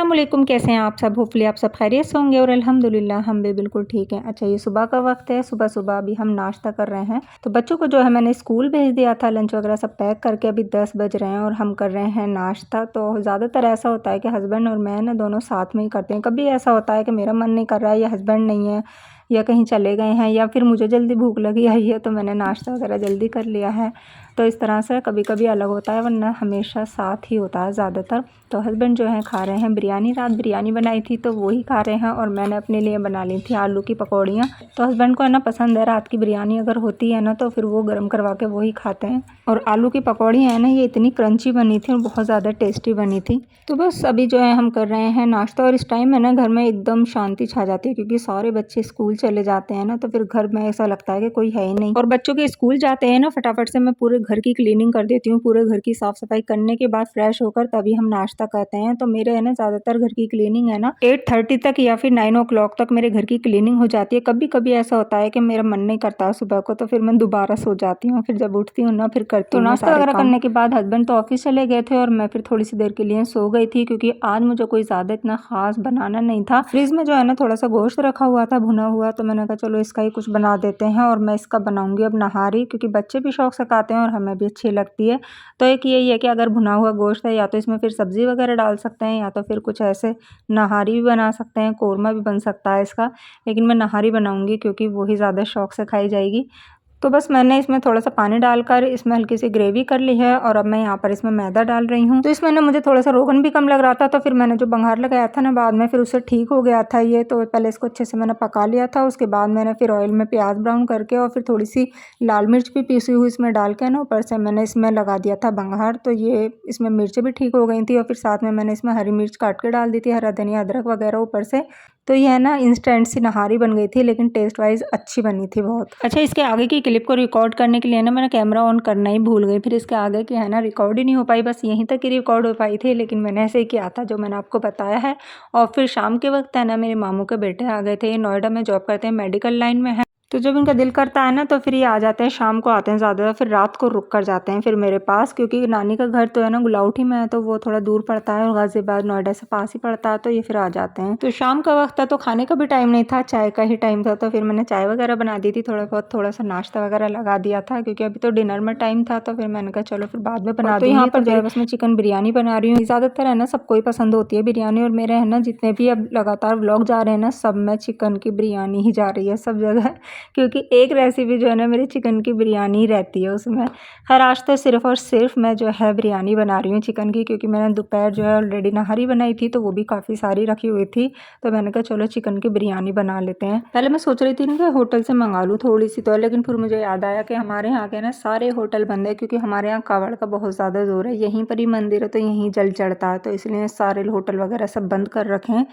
अस्सलामुअलैकुम, कैसे हैं आप सब? होपफुली आप सब खैरियत से होंगे और अल्हम्दुलिल्लाह हम भी बिल्कुल ठीक हैं। अच्छा, ये सुबह का वक्त है, सुबह-सुबह अभी हम नाश्ता कर रहे हैं। तो बच्चों को जो है मैंने स्कूल भेज दिया था, लंच वगैरह सब पैक करके अभी 10 बज रहे हैं और हम कर रहे हैं नाश्ता। तो ज़्यादातर ऐसा होता है कि हस्बैंड और मैं ना दोनों साथ में ही करते हैं। कभी ऐसा होता है कि मेरा मन नहीं कर रहा है या हस्बैंड नहीं है या कहीं चले गए हैं या फिर मुझे जल्दी भूख लगी आई है तो मैंने नाश्ता वगैरह जल्दी कर लिया है। तो इस तरह से कभी-कभी अलग होता है, वरना हमेशा साथ ही होता है ज़्यादातर। तो हस्बैंड जो हैं खा रहे हैं बिरयानी, रात बिरयानी बनाई थी तो वो ही खा रहे हैं और मैंने अपने लिए बना ली थी आलू की पकौड़ियाँ। तो हस्बैंड को है ना पसंद है, रात की बिरयानी अगर होती है ना तो फिर वो गर्म करवा के वही खाते हैं। और आलू की पकौड़ियाँ है ना, ये इतनी क्रंची बनी थी और बहुत ज़्यादा टेस्टी बनी थी। तो बस अभी जो है हम कर रहे हैं नाश्ता और इस टाइम है ना घर में एकदम शांति छा जाती है, क्योंकि सारे बच्चे स्कूल चले जाते हैं ना तो फिर घर में ऐसा लगता है कि कोई है ही नहीं। और बच्चों के स्कूल जाते हैं ना, फटाफट से मैं पूरे घर की क्लीनिंग कर देती हूँ। पूरे घर की साफ सफाई करने के बाद फ्रेश होकर तभी हम नाश्ता करते हैं। तो मेरे है ना ज़्यादातर घर की क्लीनिंग है ना 8:30 तक या फिर 9 o'clock तक मेरे घर की क्लीनिंग हो जाती है। कभी कभी ऐसा होता है कि मेरा मन नहीं करता सुबह को, तो फिर मैं दोबारा सो जाती हूँ, फिर जब उठती हूँ ना फिर करती हूँ। तो नाश्ता वगैरह करने के बाद हस्बैंड तो ऑफिस चले गए थे और मैं फिर थोड़ी सी देर के लिए सो गई थी, क्योंकि आज मुझे कोई ज़्यादा इतना खास बनाना नहीं था। फ्रिज में जो है ना थोड़ा सा गोश्त रखा हुआ था भुना हुआ, तो मैंने कहा चलो इसका ही कुछ बना देते हैं और मैं इसका बनाऊंगी अब नहारी, क्योंकि बच्चे भी शौक से खाते हैं और हमें भी अच्छी लगती है। तो एक यही है कि अगर भुना हुआ गोश्त है या तो इसमें फिर सब्ज़ी वगैरह डाल सकते हैं या तो फिर कुछ ऐसे नहारी भी बना सकते हैं, कोरमा भी बन सकता है इसका, लेकिन मैं नहारी बनाऊंगी क्योंकि वही ज़्यादा शौक से खाई जाएगी। तो बस मैंने इसमें थोड़ा सा पानी डालकर इसमें हल्की सी ग्रेवी कर ली है और अब मैं यहाँ पर इसमें मैदा डाल रही हूँ। तो इसमें ना मुझे थोड़ा सा रोगन भी कम लग रहा था, तो फिर मैंने जो बघार लगाया था ना बाद में फिर उससे ठीक हो गया था ये। तो पहले इसको अच्छे से मैंने पका लिया था, उसके बाद मैंने फिर ऑयल में प्याज ब्राउन करके और फिर थोड़ी सी लाल मिर्च भी पीसी हुई इसमें डाल के ना ऊपर से मैंने इसमें लगा दिया था बघार। तो ये इसमें मिर्चें भी ठीक हो गई थी और फिर साथ में मैंने इसमें हरी मिर्च काट के डाल दी थी, हरा धनिया अदरक वगैरह ऊपर से। तो ये है ना इंस्टेंट सी नहारी बन गई थी, लेकिन टेस्ट वाइज अच्छी बनी थी बहुत। अच्छा, इसके आगे की क्लिप को रिकॉर्ड करने के लिए ना मैंने कैमरा ऑन करना ही भूल गई, फिर इसके आगे की है ना रिकॉर्ड ही नहीं हो पाई, बस यहीं तक ही रिकॉर्ड हो पाई थी। लेकिन मैंने ऐसे ही किया था जो मैंने आपको बताया है। और फिर शाम के वक्त है ना मेरे मामू के बेटे आ गए थे, ये नोएडा में जॉब करते हैं, मेडिकल लाइन में है। तो जब इनका दिल करता है ना तो फिर ये आ जाते हैं, शाम को आते हैं ज़्यादा, फिर रात को रुक कर जाते हैं फिर मेरे पास, क्योंकि नानी का घर तो है ना गुलाउठी में है तो वो थोड़ा दूर पड़ता है और गाज़ियाबाद नोएडा से पास ही पड़ता है, तो ये फिर आ जाते हैं। तो शाम का वक्त था तो खाने का भी टाइम नहीं था, चाय का ही टाइम था। तो फिर मैंने चाय वगैरह बना दी थी, थोड़ा बहुत थोड़ा सा नाश्ता वगैरह लगा दिया था, क्योंकि अभी तो डिनर में टाइम था। तो फिर मैंने कहा चलो फिर बाद में बना दूँगी। तो यहाँ पर जो है बस मैं चिकन बिरयानी बना रही हूँ। ज़्यादातर है ना सबको ही पसंद होती है बिरयानी, और मेरे है ना जितने भी अब लगातार व्लॉग जा रहे हैं ना सब में चिकन की बिरयानी ही जा रही है सब जगह, क्योंकि एक रेसिपी जो है ना मेरी चिकन की बिरयानी ही रहती है उसमें। खैर आज तो सिर्फ़ और सिर्फ मैं जो है बिरयानी बना रही हूँ चिकन की, क्योंकि मैंने दोपहर जो है ऑलरेडी नहारी बनाई थी तो वो भी काफ़ी सारी रखी हुई थी। तो मैंने कहा चलो चिकन की बिरयानी बना लेते हैं। पहले मैं सोच रही थी ना कि होटल से मंगा लूँ थोड़ी सी, तो लेकिन फिर मुझे याद आया कि हमारे यहाँ के ना सारे होटल बंद है, क्योंकि हमारे यहाँ कावड़ का बहुत ज़्यादा ज़ोर है, यहीं पर ही मंदिर है तो यहीं जल चढ़ता है, तो इसलिए सारे होटल वगैरह सब बंद कर रखे हैं।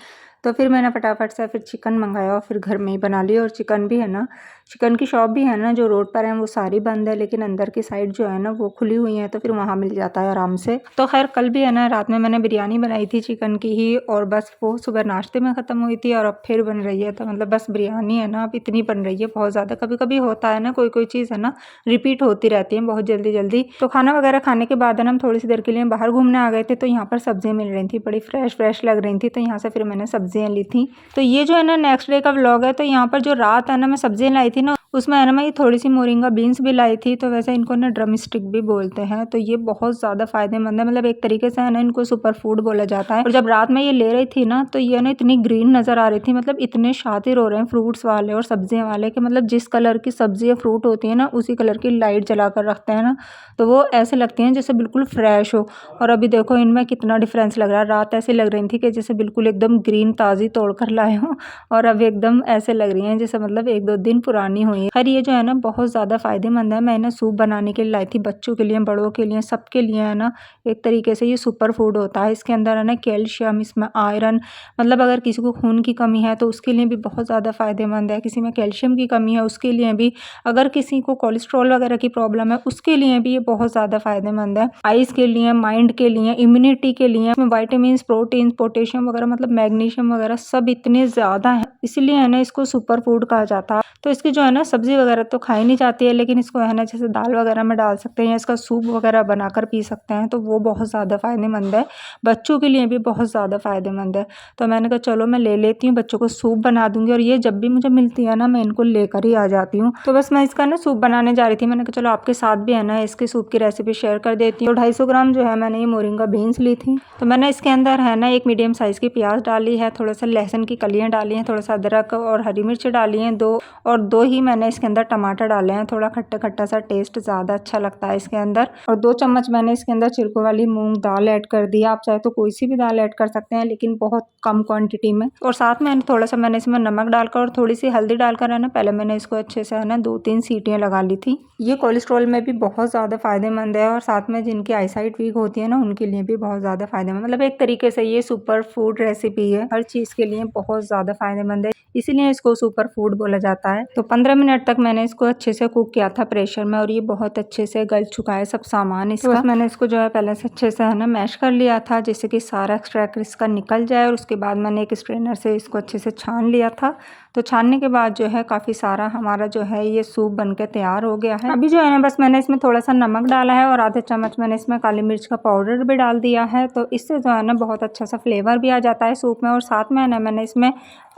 तो फिर मैंने फटाफट से फिर चिकन मंगाया और फिर घर में ही बना लिया। और चिकन भी है ना, चिकन की शॉप भी है ना जो रोड पर है वो सारी बंद है, लेकिन अंदर की साइड जो है ना वो खुली हुई है, तो फिर वहाँ मिल जाता है आराम से। तो खैर कल भी है ना रात में मैंने बिरयानी बनाई थी चिकन की ही, और बस वो सुबह नाश्ते में ख़त्म हुई थी और अब फिर बन रही है। तो मतलब बस बिरयानी है ना अब इतनी बन रही है बहुत ज़्यादा। कभी कभी होता है ना कोई कोई चीज़ है ना रिपीट होती रहती है बहुत जल्दी जल्दी। तो खाना वगैरह खाने के बाद है ना हम थोड़ी सी देर के लिए बाहर घूमने आ गए थे, तो यहाँ पर सब्जियाँ मिल रही थी, बड़ी फ्रेश फ्रेश लग रही थी, तो यहाँ से फिर मैंने सब्जियाँ ली थी। तो ये जो है ना नेक्स्ट डे का व्लॉग है। तो यहाँ पर जो रात है ना मैं सब्जियाँ लाई थी ना उसमें है ना मैं ये थोड़ी सी मोरिंगा बीन्स भी लाई थी, तो वैसे इनको ना ड्रम स्टिक भी बोलते हैं। तो ये बहुत ज़्यादा फायदेमंद है, मतलब एक तरीके से है ना इनको सुपर फूड बोला जाता है। और जब रात में ये ले रही थी ना तो ये ना इतनी ग्रीन नज़र आ रही थी, मतलब इतने शातिर हो रहे हैं फ्रूट्स वाले और सब्जियां वाले कि मतलब जिस कलर की सब्जी या फ्रूट होती है ना उसी कलर की लाइट जला कर रखते हैं ना, तो वो ऐसे लगती हैं जैसे बिल्कुल फ्रेश हो। और अभी देखो इनमें कितना डिफरेंस लग रहा है, रात ऐसे लग रही थी कि जैसे बिल्कुल एकदम ग्रीन ताज़ी तोड़ कर लाए हों, और अब एकदम ऐसे लग रही हैं जैसे मतलब 1-2 दिन पुरानी हुई है। खैर ये जो है ना बहुत ज़्यादा फ़ायदेमंद है। मैं ना सूप बनाने के लिए लाई थी, बच्चों के लिए बड़ों के लिए सबके लिए है ना, एक तरीके से ये सुपर फूड होता है। इसके अंदर है ना कैल्शियम, इसमें आयरन, मतलब अगर किसी को खून की कमी है तो उसके लिए भी बहुत ज़्यादा फ़ायदेमंद है, किसी में कैल्शियम की कमी है उसके लिए भी, अगर किसी को कोलेस्ट्रॉल वगैरह की प्रॉब्लम है उसके लिए भी ये बहुत ज़्यादा फ़ायदेमंद है। आइज़ के लिए, माइंड के लिए, इम्यूनिटी के लिए, इसमें विटामिन्स, प्रोटीन, पोटेशियम वगैरह मतलब मैग्नीशियम वगैरह सब इतने ज़्यादा हैं, इसलिए है ना इसको सुपर फूड कहा जाता है। तो इसकी जो है ना सब्ज़ी वगैरह तो खाई नहीं जाती है, लेकिन इसको है ना जैसे दाल वगैरह में डाल सकते हैं या इसका सूप वगैरह बनाकर पी सकते हैं, तो वो बहुत ज़्यादा फ़ायदेमंद है। बच्चों के लिए भी बहुत ज़्यादा फ़ायदेमंद है। तो मैंने कहा चलो मैं ले लेती हूँ, बच्चों को सूप बना दूँगी और ये जब भी मुझे मिलती है ना मैं इनको लेकर ही आ जाती हूँ। तो बस मैं इसका ना सूप बनाने जा रही थी, मैंने कहा चलो आपके साथ भी है ना इसके सूप की रेसिपी शेयर कर देती हूँ। तो 250 ग्राम जो है मैंने ये मोरिंगा बीन्स ली थी। तो मैंने इसके अंदर है ना एक मीडियम साइज़ की प्याज डाली है, थोड़ा सा लहसुन की कलियाँ डाली हैं, थोड़ा सा अदरक और हरी मिर्च डाली हैं 2, और 2 ही मैंने इसके अंदर टमाटर डाले हैं। थोड़ा खट्टा खट्टा सा टेस्ट ज़्यादा अच्छा लगता है इसके अंदर। और 2 चम्मच मैंने इसके अंदर छिलकों वाली मूंग दाल ऐड कर दिया। आप चाहे तो कोई सी भी दाल ऐड कर सकते हैं, लेकिन बहुत कम क्वांटिटी में। और साथ में थोड़ा सा मैंने इसमें नमक डालकर और थोड़ी सी हल्दी डालकर है ना पहले मैंने इसको अच्छे से है ना 2-3 सीटियाँ लगा ली थी। ये कोलेस्ट्रॉल में भी बहुत ज़्यादा फ़ायदेमंद है और साथ में जिनकी आईसाइट वीक होती है ना उनके लिए भी बहुत ज़्यादा फ़ायदेमंद, मतलब एक तरीके से ये सुपर फूड रेसिपी है, हर चीज़ के लिए बहुत ज़्यादा फ़ायदेमंद है, इसीलिए इसको सुपर फूड बोला जाता है। तो 15 मिनट तक मैंने इसको अच्छे से कुक किया था प्रेशर में और ये बहुत अच्छे से गल चुका है सब सामान इसका। तो मैंने इसको जो है पहले से अच्छे से है ना मैश कर लिया था, जिससे कि सारा एक्सट्रैक्ट इसका निकल जाए, और उसके बाद मैंने एक स्ट्रेनर से इसको अच्छे से छान लिया था। तो छानने के बाद जो है काफ़ी सारा हमारा जो है ये सूप बनके तैयार हो गया है। अभी जो है ना बस मैंने इसमें थोड़ा सा नमक डाला है और आधे चम्मच मैंने इसमें काली मिर्च का पाउडर भी डाल दिया है, तो इससे जो है ना बहुत अच्छा सा फ्लेवर भी आ जाता है सूप में। और साथ में है ना मैंने इसमें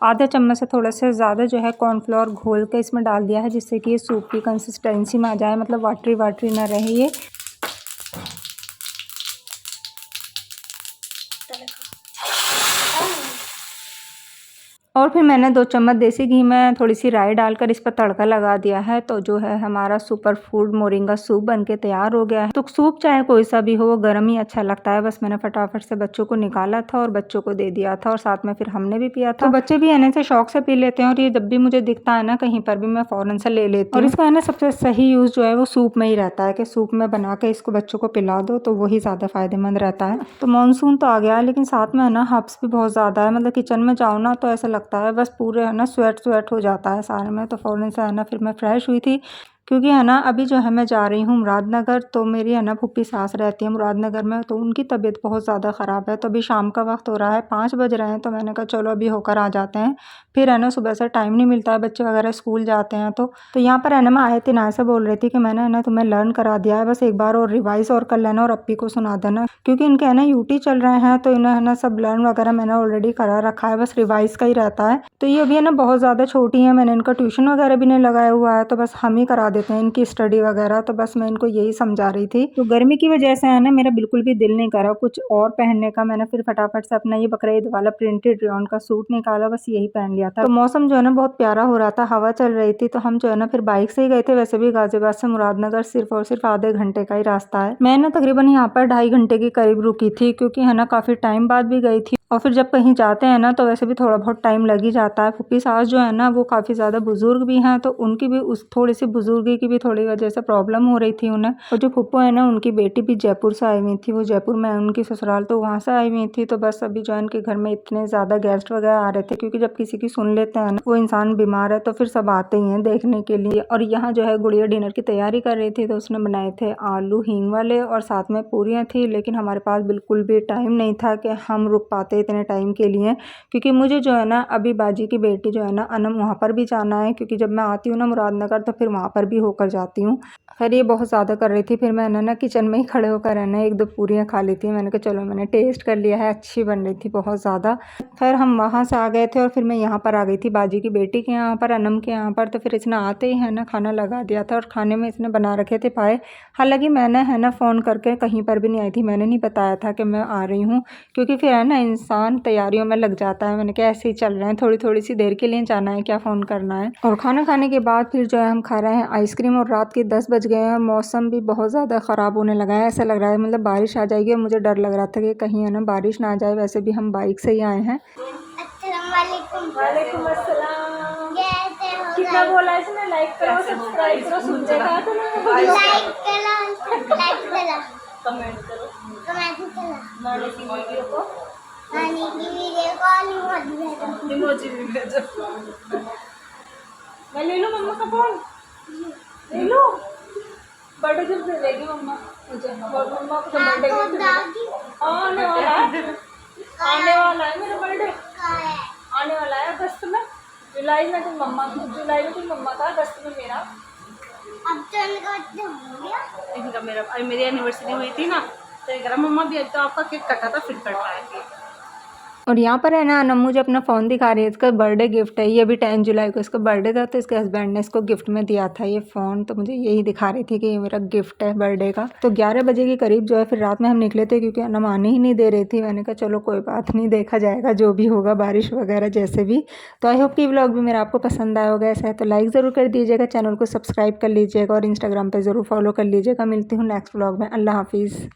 आधे चम्मच से थोड़ा से ज़्यादा जो है कॉर्नफ्लोर घोल के इसमें डाल दिया है, जिससे कि ये सूप की कंसिस्टेंसी में आ जाए, मतलब वाटरी वाटरी ना रहे ये। और फिर मैंने 2 चम्मच देसी घी में थोड़ी सी राई डालकर इस पर तड़का लगा दिया है। तो जो है हमारा सुपर फूड मोरिंगा सूप बनके तैयार हो गया है। तो सूप चाहे कोई सा भी हो वो गर्म ही अच्छा लगता है। बस मैंने फटाफट से बच्चों को निकाला था और बच्चों को दे दिया था और साथ में फिर हमने भी पिया था। तो बच्चे भी है से शौक से पी लेते हैं और ये जब भी मुझे दिखता है ना कहीं पर भी मैं फ़ौरन से ले लेती हूँ। और इसका है ना सबसे सही यूज़ जो है वो सूप में ही रहता है कि सूप में बना के इसको बच्चों को पिला दो तो वही ज़्यादा फ़ायदेमंद रहता है। तो मानसून तो आ गया है, लेकिन साथ में है ना हब्स भी बहुत ज़्यादा है, मतलब किचन में जाओ ना तो ऐसा लगता है बस पूरे है ना स्वेट हो जाता है सारे में। तो फ़ौरन से है ना फिर मैं फ्रेश हुई थी, क्योंकि है ना अभी जो है मैं जा रही हूँ मुरादनगर। तो मेरी है ना फूफी सास रहती है मुरादनगर में, तो उनकी तबीयत बहुत ज़्यादा ख़राब है। तो अभी शाम का वक्त हो रहा है, 5 बज रहे हैं, तो मैंने कहा चलो अभी होकर आ जाते हैं। फिर है ना सुबह से टाइम नहीं मिलता है, बच्चे वगैरह स्कूल जाते हैं। तो यहाँ पर है ना मैं आए थे ना, ऐसे बोल रही थी कि मैंने है ना तुम्हें लर्न करा दिया है, बस एक बार और रिवाइज़ और कर लेना और अप्पी को सुना देना, क्योंकि इनके है ना यूटी चल रहे हैं। तो इन्हें है ना सब लर्न वगैरह मैंने ऑलरेडी करा रखा है, बस रिवाइज़ का ही रहता है। तो ये अभी है ना बहुत ज़्यादा छोटी है, मैंने इनका ट्यूशन वगैरह भी नहीं लगाया हुआ है, तो बस हम ही करा देते हैं इनकी स्टडी वगैरह। तो बस मैं इनको यही समझा रही थी। तो गर्मी की वजह से है ना मेरा बिल्कुल भी दिल नहीं करा कुछ और पहनने का। मैंने फिर फटाफट से अपना ये बकरीद वाला प्रिंटेड रेयॉन का सूट निकाला, बस यही पहन लिया था। तो मौसम जो है ना बहुत प्यारा हो रहा था, हवा चल रही थी, तो हम जो है ना फिर बाइक से ही गए थे। वैसे भी गाजियाबाद से मुरादनगर सिर्फ और सिर्फ आधे घंटे का ही रास्ता है। मैं ना तकरीबन यहाँ पर 2.5 घंटे के करीब रुकी थी, क्योंकि है ना काफ़ी टाइम बाद भी गई थी। और फिर जब कहीं जाते हैं ना तो वैसे भी थोड़ा बहुत टाइम लग ही जाता है। फूफी सास जो है ना वो काफ़ी ज़्यादा बुजुर्ग भी हैं, तो उनकी भी उस थोड़ी सी बुजुर्गी की भी थोड़ी वजह से प्रॉब्लम हो रही थी उन्हें। और जो फूफो है ना उनकी बेटी भी जयपुर से आई हुई थी, वो जयपुर में उनकी ससुराल, तो वहाँ से आई हुई थी। तो बस अभी जो है उनके घर में इतने ज़्यादा गेस्ट वगैरह आ रहे थे, क्योंकि जब किसी की सुन लेते हैं ना वो इंसान बीमार है तो फिर सब आते ही हैं देखने के लिए। और यहाँ जो है गुड़िया डिनर की तैयारी कर रही थी, तो उसने बनाए थे आलू हींग वाले और साथ में पूरियाँ थी। लेकिन हमारे पास बिल्कुल भी टाइम नहीं था कि हम रुक पाते इतने टाइम के लिए, क्योंकि मुझे जो है ना अभी बाजी की बेटी जो है ना अनम, वहाँ पर भी जाना है, क्योंकि जब मैं आती हूँ ना मुरादनगर तो फिर वहाँ पर भी होकर जाती हूँ। खैर ये बहुत ज़्यादा कर रही थी, फिर मैंने ना किचन में ही खड़े होकर है ना 1-2 पूरियाँ खा ली थी। मैंने कहा चलो मैंने टेस्ट कर लिया है, अच्छी बन रही थी बहुत ज़्यादा। खैर हम वहाँ से आ गए थे और फिर मैं यहाँ पर आ गई थी बाजी की बेटी के यहाँ पर, अनम के यहाँ पर। तो फिर इसने आते ही है ना खाना लगा दिया था और खाने में इसने बना रखे थे पाए। हालांकि मैंने है ना फ़ोन करके कहीं पर भी नहीं आई थी, मैंने नहीं बताया था कि मैं आ रही हूँ, क्योंकि फिर है ना इंसान तैयारियों में लग जाता है। मैंने कहा ऐसे ही चल रहे हैं, थोड़ी थोड़ी सी देर के लिए जाना है, क्या फ़ोन करना है। और खाना खाने के बाद फिर जो है हम खा रहे हैं आइसक्रीम, और रात के 10 बज गए हैं। मौसम भी बहुत ज़्यादा ख़राब होने लगा है, ऐसा लग रहा है मतलब बारिश आ जाएगी। और मुझे डर लग रहा था कि कहीं है ना बारिश ना आ जाए। वैसे भी हम बाइक से ही आए हैं। वालेकुम अस्सलाम। कितना बोला है इसने? लाइक करो, सब्सक्राइब करो, सुन देखा तो ना, लाइक करो, कमेंट करो, नानी की वीडियो को इमोजी भी भेजो। मैं ले लूँ मम्मा का फोन, ले लो। बर्थडे जब दे देगी मम्मा मुझे, और मम्मा को बर्थडे आने वाला है, आने वाला है मेरा बर्थडे, आने वाला है अगस्त में। जुलाई में तुम मम्मा का, अगस्त में मेरा। अब तो इनका हो गया। इनका मेरा, अभी मेरी एनिवर्सरी हुई थी ना, तो ये कह रहा मम्मा भी तो आपका केक कटा था, फिर कट रहा है केक। और यहाँ पर है ना, अनम मुझे अपना फ़ोन दिखा रही है, इसका बर्थडे गिफ्ट है ये। भी 10 जुलाई को इसका बर्थडे था, तो इसके हस्बैंड ने इसको गिफ्ट में दिया था ये फ़ोन। तो मुझे यही दिखा रही थी कि ये मेरा गिफ्ट है बर्थडे का। तो 11 बजे के करीब जो है फिर रात में हम निकले थे, क्योंकि अनम आने ही नहीं दे रही थी। मैंने कहा चलो कोई बात नहीं, देखा जाएगा जो भी होगा, बारिश वगैरह जैसे भी। तो आई होप कि व्लॉग भी मेरा आपको पसंद आया होगा। ऐसा है तो लाइक ज़रूर कर दीजिएगा, चैनल को सब्सक्राइब कर लीजिएगा और इंस्टाग्राम पर ज़रूर फॉलो कर लीजिएगा। मिलती हूँ नेक्स्ट व्लॉग में। अल्लाह हाफिज़।